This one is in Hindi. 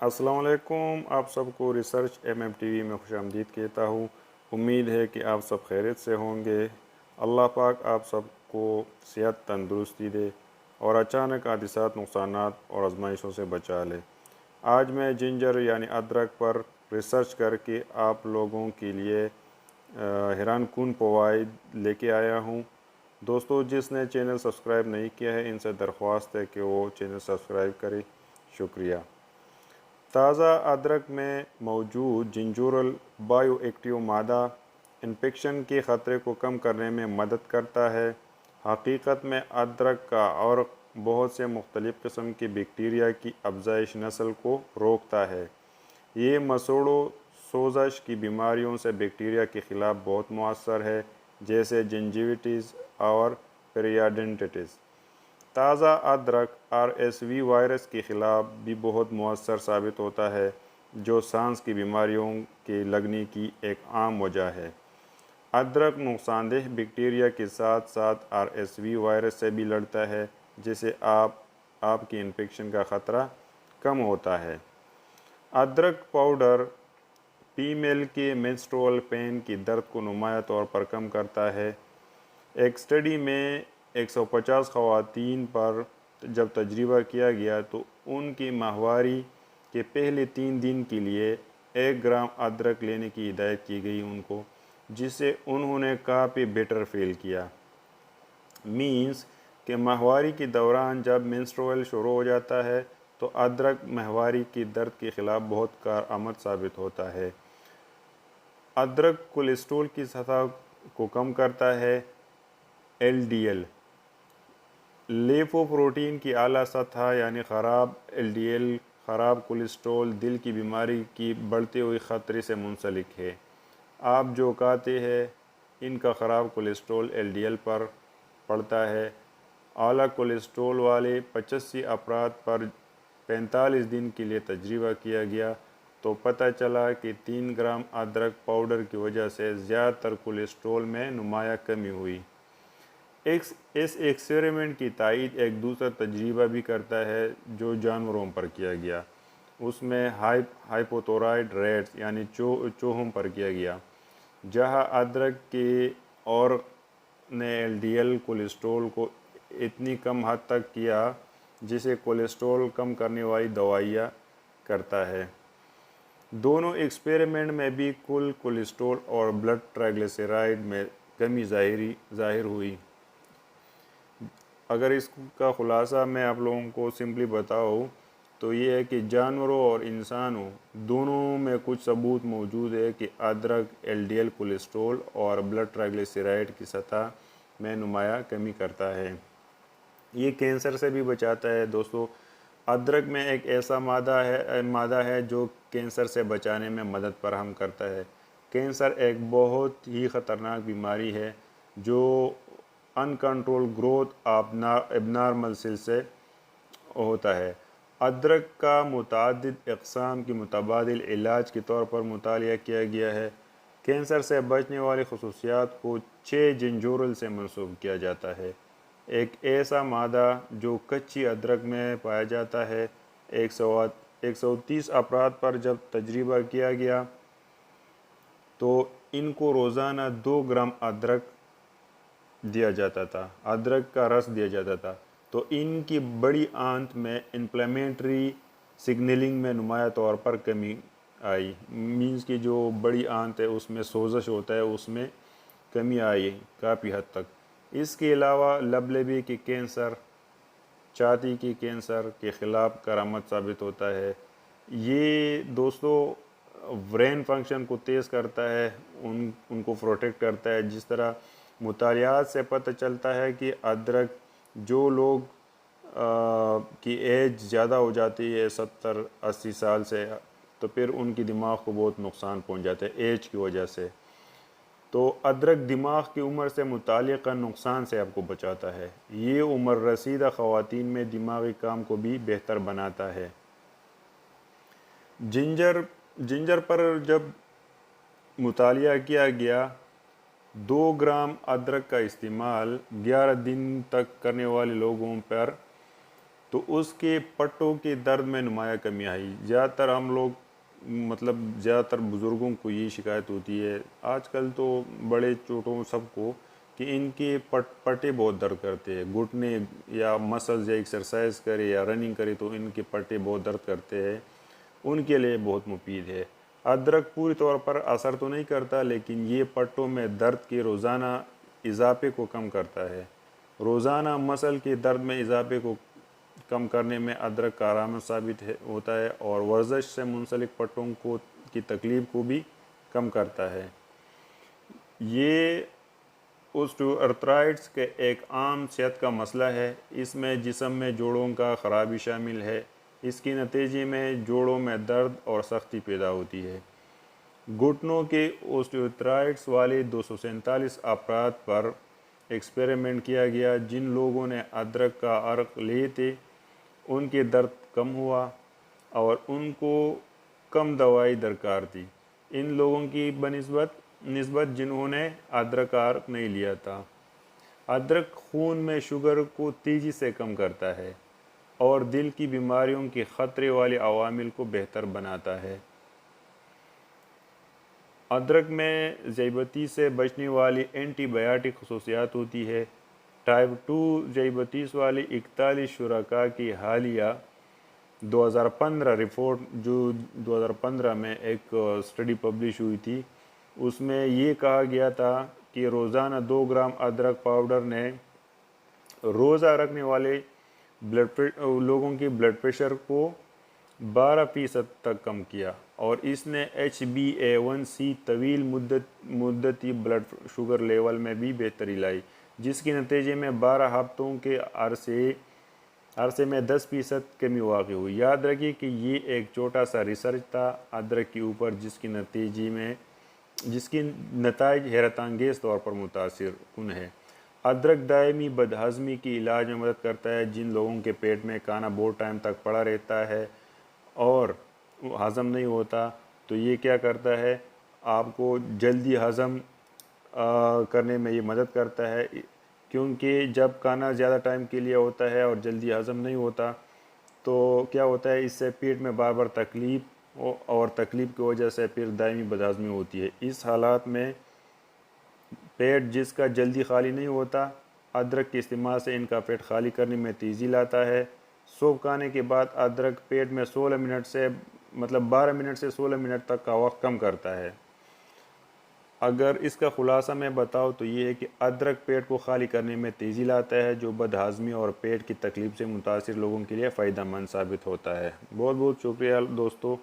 अस्सलाम वालेकुम। आप सबको रिसर्च MMTV में खुशामदीद कहता हूँ। उम्मीद है कि आप सब खैरियत से होंगे। अल्लाह पाक आप सबको सेहत तंदुरुस्ती दे और अचानक हादिसात, नुकसानात और आजमाइशों से बचा ले। आज मैं जिंजर यानी अदरक पर रिसर्च करके आप लोगों के लिए हैरान कुन फ़वाइद लेके आया हूँ। दोस्तों, जिसने चैनल सब्सक्राइब नहीं किया है, इनसे दरख्वास्त है कि वो चैनल सब्सक्राइब करे। शुक्रिया। ताज़ा अदरक में मौजूद जिंजूरल बायोएक्टिव मादा इन्फेक्शन के ख़तरे को कम करने में मदद करता है। हकीकत में अदरक का और बहुत से मुख्तलिफ़ किस्म के बैक्टीरिया की अफजाइश नस्ल को रोकता है। ये मसूड़ों, सोजश की बीमारियों से बैक्टीरिया के ख़िलाफ़ बहुत मौसर है, जैसे जिंजिविटिस और पेरियाडोंटिटिस। ताज़ा अदरक RSV वायरस के ख़िलाफ़ भी बहुत मौसर साबित होता है, जो सांस की बीमारियों के लगने की एक आम वजह है। अदरक नुकसानदेह बैक्टीरिया के साथ साथ RSV वायरस से भी लड़ता है, जिससे आपकी इन्फेक्शन का ख़तरा कम होता है। अदरक पाउडर फीमेल के मेंस्ट्रुअल पेन की दर्द को नुमाया तौर पर कम करता है। एक स्टडी में 150 ख़वातीन पर जब तजर्बा किया गया तो उनकी माहवारी के पहले 3 दिन के लिए 1 ग्राम अदरक लेने की हिदायत की गई उनको, जिससे उन्होंने काफ़ी बेटर फील किया। मीन्स कि माहवारी के दौरान जब मेंस्ट्रुअल शुरू हो जाता है तो अदरक माहवारी की दर्द के ख़िलाफ़ बहुत कारआमद साबित होता है। अदरक कोलेस्ट्रॉल की सतह को कम करता है। LDL लिपोप्रोटीन की आला सतह यानी ख़राब LDL ख़राब कोलेस्ट्रॉल दिल की बीमारी की बढ़ते हुए ख़तरे से मुंसलिक है। आप जो खाते हैं इनका ख़राब कोलेस्ट्रॉल LDL पर पड़ता है। आला कोलेस्ट्रॉल वाले 85 अफराद पर 45 दिन के लिए तजर्बा किया गया तो पता चला कि 3 ग्राम अदरक पाउडर की वजह से ज़्यादातर कोलेस्ट्रॉल में नुमाया कमी हुई। इस एक्सपेरिमेंट की तायद एक दूसरा तजर्बा भी करता है जो जानवरों पर किया गया। उसमें हाइपोथोराइड रैट्स यानी चूहों पर किया गया, जहां अदरक के और ने LDL कोलेस्ट्रॉल को इतनी कम हद तक किया जिसे कोलेस्ट्रॉल कम करने वाली दवाइयाँ करता है। दोनों एक्सपेरिमेंट में भी कुल कोलेस्ट्रॉल और ब्लड ट्राइग्लिसराइड में कमी ज़ाहिर हुई। अगर इसका ख़ुलासा मैं आप लोगों को सिंपली बताऊँ तो ये है कि जानवरों और इंसानों दोनों में कुछ सबूत मौजूद है कि अदरक LDL कोलेस्ट्रॉल और ब्लड ट्राइग्लिसराइड की सतह में नुमाया कमी करता है। ये कैंसर से भी बचाता है। दोस्तों, अदरक में एक ऐसा मादा है जो कैंसर से बचाने में मदद फराहम करता है। कैंसर एक बहुत ही ख़तरनाक बीमारी है जो uncontrol growth of abnormal cell से होता है। अदरक का मुतादिद अक़साम की मुतबादिल इलाज के तौर पर मुतालिया किया गया है। कैंसर से बचने वाली खसूसियात को 6 जिंजूरल से मंसूब किया जाता है। एक ऐसा मादा जो कच्ची अदरक में पाया जाता है। 130 अफराद पर जब तजर्बा किया गया तो इनको रोज़ाना 2 ग्राम अदरक दिया जाता था, अदरक का रस दिया जाता था, तो इनकी बड़ी आंत में इन्फ्लेमेटरी सिग्नलिंग में नुमाया तौर पर कमी आई। मीन्स की जो बड़ी आंत है उसमें सोजश होता है, उसमें कमी आई काफ़ी हद तक। इसके अलावा लबलेबी के कैंसर, छाती के कैंसर के ख़िलाफ़ करामत साबित होता है। ये दोस्तों ब्रेन फंक्शन को तेज़ करता है, उनको प्रोटेक्ट करता है। जिस तरह मुतालियात से पता चलता है कि अदरक जो लोग की एज ज़्यादा हो जाती है 70-80 साल से, तो फिर उनकी दिमाग को बहुत नुकसान पहुंच जाता है एज की वजह से। तो अदरक दिमाग की उम्र से मुताल्लिक़ नुकसान से आपको बचाता है। ये उम्र रसीदा ख़वातीन में दिमागी काम को भी बेहतर बनाता है। जिंजर पर जब मुतालिया किया गया 2 ग्राम अदरक का इस्तेमाल 11 दिन तक करने वाले लोगों पर तो उसके पट्टों के दर्द में नुमाया कमी आई। ज़्यादातर हम लोग ज़्यादातर बुज़ुर्गों को ये शिकायत होती है, आजकल तो बड़े छोटों सबको, कि इनके पट्टे बहुत दर्द करते हैं। घुटने या मसल्स या एक्सरसाइज करे या रनिंग करे तो इनके पट्टे बहुत दर्द करते हैं, उनके लिए बहुत मुफीद है। अदरक पूरी तौर पर असर तो नहीं करता, लेकिन ये पट्टों में दर्द के रोज़ाना इजाफे को कम करता है। रोज़ाना मसल के दर्द में इजाफे को कम करने में अदरक कारगर साबित होता है और वर्जिश से मुंसलिक पट्टों को की तकलीफ़ को भी कम करता है। ये ऑस्टियोआर्थराइटिस के एक आम सेहत का मसला है। इसमें जिस्म में जोड़ों का ख़राबी शामिल है। इसके नतीजे में जोड़ों में दर्द और सख्ती पैदा होती है। घुटनों के ऑस्टियोआर्थराइटिस वाले 247 अफराद पर एक्सपेरिमेंट किया गया। जिन लोगों ने अदरक का अर्क लिए थे उनके दर्द कम हुआ और उनको कम दवाई दरकार थी इन लोगों की निस्बत जिन्होंने अदरक का अर्क नहीं लिया था। अदरक खून में शुगर को तेज़ी से कम करता है और दिल की बीमारियों के ख़तरे वाले अवामिल को बेहतर बनाता है। अदरक में ज़ैबतीस से बचने वाली एंटीबायोटिक खसूसियात होती है। टाइप 2 ज़ैबतीस वाले 41 शुरका की हालिया 2015 रिपोर्ट, जो 2015 में एक स्टडी पब्लिश हुई थी, उसमें ये कहा गया था कि रोज़ाना 2 ग्राम अदरक पाउडर ने रोज़ा रखने वाले लोगों की ब्लड प्रेशर को 12% तक कम किया और इसने HbA1c तवील मुद्दती ब्लड शुगर लेवल में भी बेहतरी लाई, जिसके नतीजे में 12 हफ्तों के अरसे में 10% कमी वाक़ हुई। याद रखिए कि ये एक छोटा सा रिसर्च था अदरक के ऊपर, जिसकी नताइज हैरत अंगेज़ तौर पर मुतासिर कुन है। अदरक दायमी बदहज़मी के इलाज में मदद करता है। जिन लोगों के पेट में खाना बहुत टाइम तक पड़ा रहता है और हज़म नहीं होता, तो ये क्या करता है, आपको जल्दी हज़म करने में ये मदद करता है। क्योंकि जब खाना ज़्यादा टाइम के लिए होता है और जल्दी हज़म नहीं होता तो क्या होता है, इससे पेट में बार बार तकलीफ़ और तकलीफ़ की वजह से फिर दायमी बदहज़मी होती है। इस हालात में पेट जिसका जल्दी खाली नहीं होता, अदरक के इस्तेमाल से इनका पेट खाली करने में तेज़ी लाता है। सूप खाने के बाद अदरक पेट में 12 मिनट से 16 मिनट तक का वक्त कम करता है। अगर इसका खुलासा मैं बताऊँ तो ये है कि अदरक पेट को खाली करने में तेज़ी लाता है, जो बदहज़मी और पेट की तकलीफ़ से मुतासिर लोगों के लिए फ़ायदेमंद साबित होता है। बहुत बहुत शुक्रिया दोस्तों।